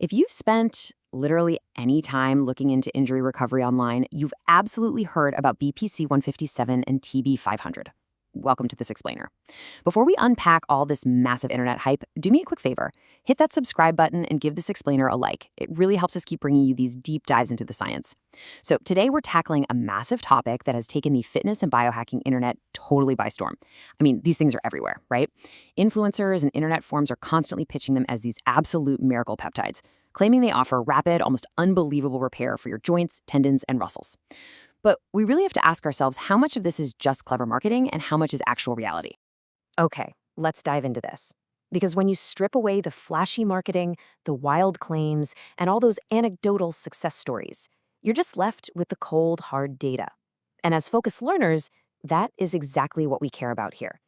If you've spent literally any time looking into injury recovery online, you've absolutely heard about BPC-157 and TB500. Welcome to this explainer. Before we unpack all this massive internet hype, do me a quick favor. Hit that subscribe button and give this explainer a like. It really helps us keep bringing you these deep dives into the science. So today we're tackling a massive topic that has taken the fitness and biohacking internet totally by storm. I mean, these things are everywhere, right? Influencers and internet forums are constantly pitching them as these absolute miracle peptides, claiming they offer rapid, almost unbelievable repair for your joints, tendons, and muscles. But we really have to ask ourselves how much of this is just clever marketing and how much is actual reality. Okay, let's dive into this. Because when you strip away the flashy marketing, the wild claims, and all those anecdotal success stories, you're just left with the cold, hard data. And as focused learners, that is exactly what we care about here.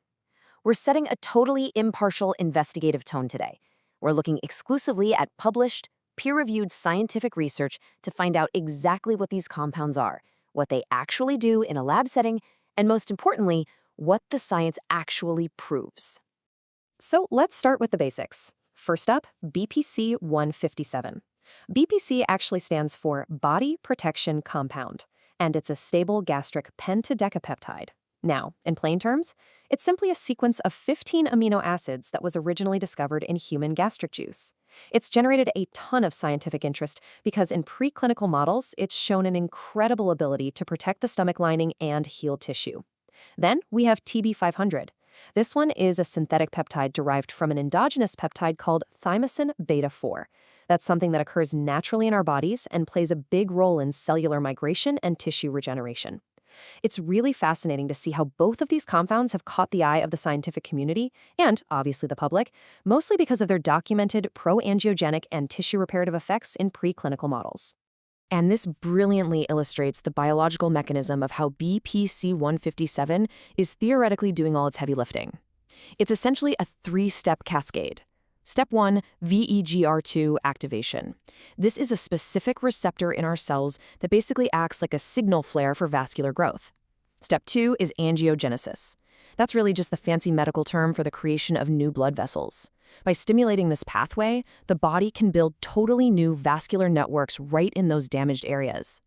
We're setting a totally impartial investigative tone today. We're looking exclusively at published, peer-reviewed scientific research to find out exactly what these compounds are, what they actually do in a lab setting, and most importantly, what the science actually proves. So let's start with the basics. First up, BPC-157. BPC actually stands for Body Protection Compound, and it's a stable gastric pentadecapeptide. Now, in plain terms, it's simply a sequence of 15 amino acids that was originally discovered in human gastric juice. It's generated a ton of scientific interest because in preclinical models, it's shown an incredible ability to protect the stomach lining and heal tissue. Then we have TB500. This one is a synthetic peptide derived from an endogenous peptide called thymosin beta-4. That's something that occurs naturally in our bodies and plays a big role in cellular migration and tissue regeneration. It's really fascinating to see how both of these compounds have caught the eye of the scientific community and, obviously, the public, mostly because of their documented pro-angiogenic and tissue reparative effects in preclinical models. And this brilliantly illustrates the biological mechanism of how BPC-157 is theoretically doing all its heavy lifting. It's essentially a three-step cascade. Step 1, VEGR2 activation. This is a specific receptor in our cells that basically acts like a signal flare for vascular growth. Step 2 is angiogenesis. That's really just the fancy medical term for the creation of new blood vessels. By stimulating this pathway, the body can build totally new vascular networks right in those damaged areas.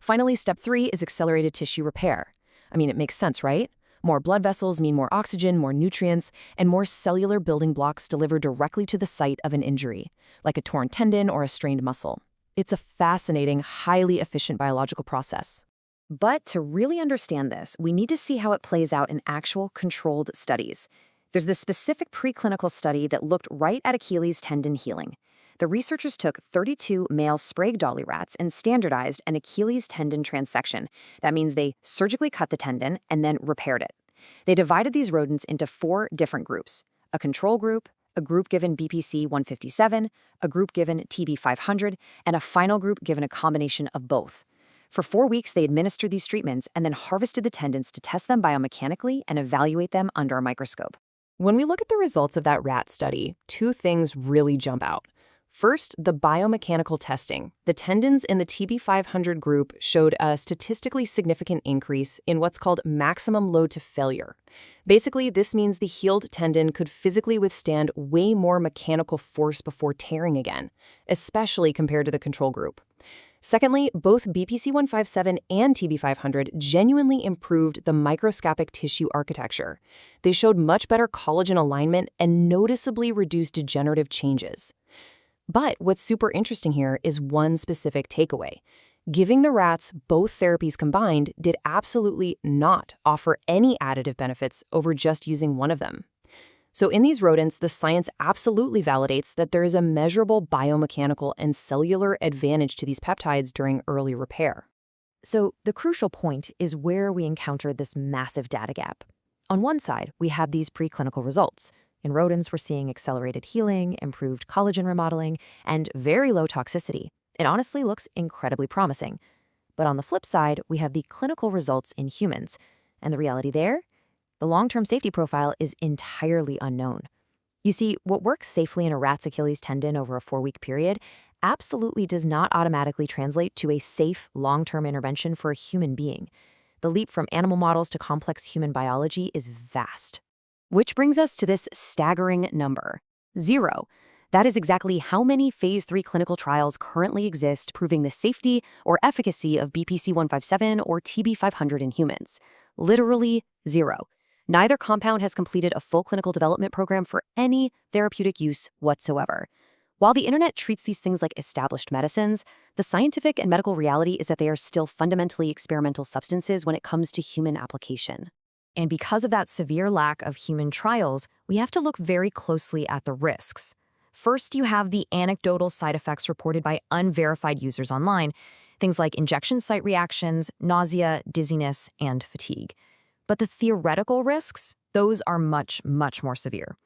Finally, step 3 is accelerated tissue repair. I mean, it makes sense, right? More blood vessels mean more oxygen, more nutrients, and more cellular building blocks delivered directly to the site of an injury, like a torn tendon or a strained muscle. It's a fascinating, highly efficient biological process. But to really understand this, we need to see how it plays out in actual controlled studies. There's this specific preclinical study that looked right at Achilles tendon healing. The researchers took 32 male Sprague dolly rats and standardized an Achilles tendon transection. That means they surgically cut the tendon and then repaired it. They divided these rodents into 4 different groups: a control group, a group given BPC-157, a group given TB500, and a final group given a combination of both. For 4 weeks, they administered these treatments and then harvested the tendons to test them biomechanically and evaluate them under a microscope. When we look at the results of that rat study, 2 things really jump out. First, the biomechanical testing. The tendons in the TB500 group showed a statistically significant increase in what's called maximum load to failure. Basically, this means the healed tendon could physically withstand way more mechanical force before tearing again, especially compared to the control group. Secondly, both BPC-157 and TB500 genuinely improved the microscopic tissue architecture. They showed much better collagen alignment and noticeably reduced degenerative changes. But what's super interesting here is one specific takeaway. Giving the rats both therapies combined did absolutely not offer any additive benefits over just using one of them. So in these rodents, the science absolutely validates that there is a measurable biomechanical and cellular advantage to these peptides during early repair. So the crucial point is where we encounter this massive data gap. On one side, we have these preclinical results. In rodents, we're seeing accelerated healing, improved collagen remodeling, and very low toxicity. It honestly looks incredibly promising. But on the flip side, we have the clinical results in humans. And the reality there? The long-term safety profile is entirely unknown. You see, what works safely in a rat's Achilles tendon over a 4-week period absolutely does not automatically translate to a safe, long-term intervention for a human being. The leap from animal models to complex human biology is vast. Which brings us to this staggering number, 0. That is exactly how many phase 3 clinical trials currently exist proving the safety or efficacy of BPC-157 or TB500 in humans. Literally zero. Neither compound has completed a full clinical development program for any therapeutic use whatsoever. While the internet treats these things like established medicines, the scientific and medical reality is that they are still fundamentally experimental substances when it comes to human application. And because of that severe lack of human trials, we have to look very closely at the risks. First, you have the anecdotal side effects reported by unverified users online, things like injection site reactions, nausea, dizziness, and fatigue. But the theoretical risks, those are much, much more severe.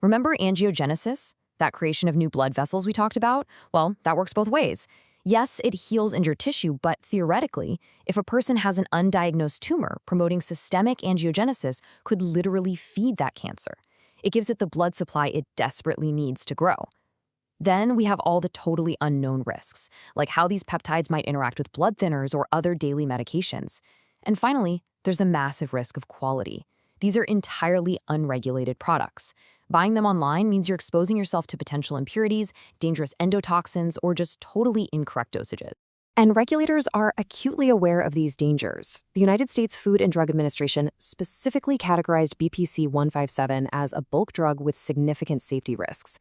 Remember angiogenesis, that creation of new blood vessels we talked about? Well, that works both ways. Yes, it heals injured tissue, but theoretically, if a person has an undiagnosed tumor, promoting systemic angiogenesis could literally feed that cancer. It gives it the blood supply it desperately needs to grow. Then we have all the totally unknown risks, like how these peptides might interact with blood thinners or other daily medications. And finally, there's the massive risk of quality. These are entirely unregulated products. Buying them online means you're exposing yourself to potential impurities, dangerous endotoxins, or just totally incorrect dosages. And regulators are acutely aware of these dangers. The United States Food and Drug Administration specifically categorized BPC-157 as a bulk drug with significant safety risks.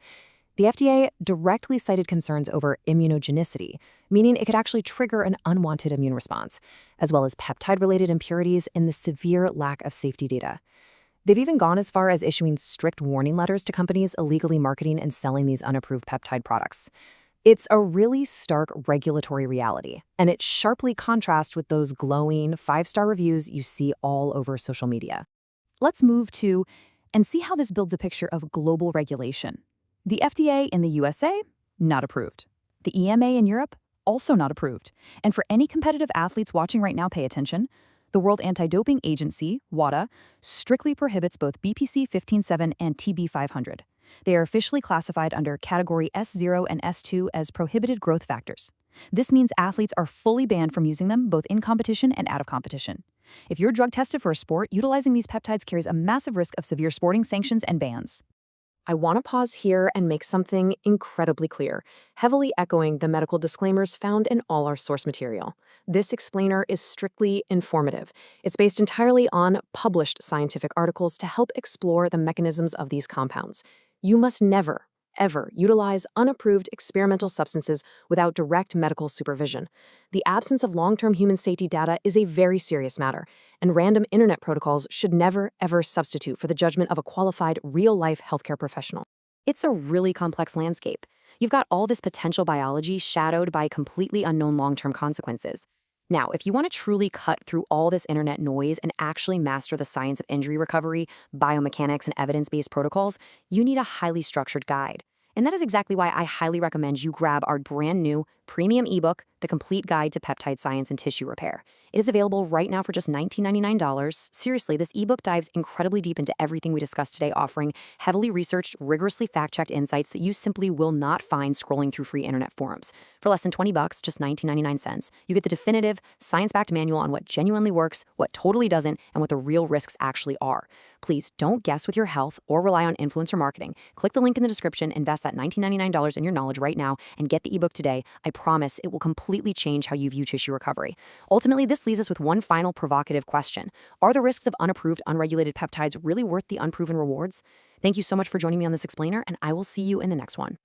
The FDA directly cited concerns over immunogenicity, meaning it could actually trigger an unwanted immune response, as well as peptide-related impurities and the severe lack of safety data. They've even gone as far as issuing strict warning letters to companies illegally marketing and selling these unapproved peptide products. It's a really stark regulatory reality, and it sharply contrasts with those glowing 5-star reviews you see all over social media. Let's move to and see how this builds a picture of global regulation. The FDA in the USA, not approved. The EMA in Europe, also not approved. And for any competitive athletes watching right now, pay attention. The World Anti-Doping Agency, WADA, strictly prohibits both BPC-157 and TB500. They are officially classified under Category S0 and S2 as prohibited growth factors. This means athletes are fully banned from using them both in competition and out of competition. If you're drug tested for a sport, utilizing these peptides carries a massive risk of severe sporting sanctions and bans. I want to pause here and make something incredibly clear, heavily echoing the medical disclaimers found in all our source material. This explainer is strictly informative. It's based entirely on published scientific articles to help explore the mechanisms of these compounds. You must never, ever utilize unapproved experimental substances without direct medical supervision. The absence of long-term human safety data is a very serious matter, and random internet protocols should never, ever substitute for the judgment of a qualified, real-life healthcare professional. It's a really complex landscape. You've got all this potential biology shadowed by completely unknown long-term consequences. Now, if you want to truly cut through all this internet noise and actually master the science of injury recovery, biomechanics, and evidence-based protocols, you need a highly structured guide. And that is exactly why I highly recommend you grab our brand new premium ebook, The Complete Guide to Peptide Science and Tissue Repair. It is available right now for just $19.99. Seriously, this ebook dives incredibly deep into everything we discussed today, offering heavily researched, rigorously fact-checked insights that you simply will not find scrolling through free internet forums. For less than $20, just $19.99, you get the definitive, science-backed manual on what genuinely works, what totally doesn't, and what the real risks actually are. Please don't guess with your health or rely on influencer marketing. Click the link in the description, invest that $19.99 in your knowledge right now, and get the ebook today. I promise it will completely change how you view tissue recovery. Ultimately, this leaves us with one final provocative question. Are the risks of unapproved, unregulated peptides really worth the unproven rewards? Thank you so much for joining me on this explainer, and I will see you in the next one.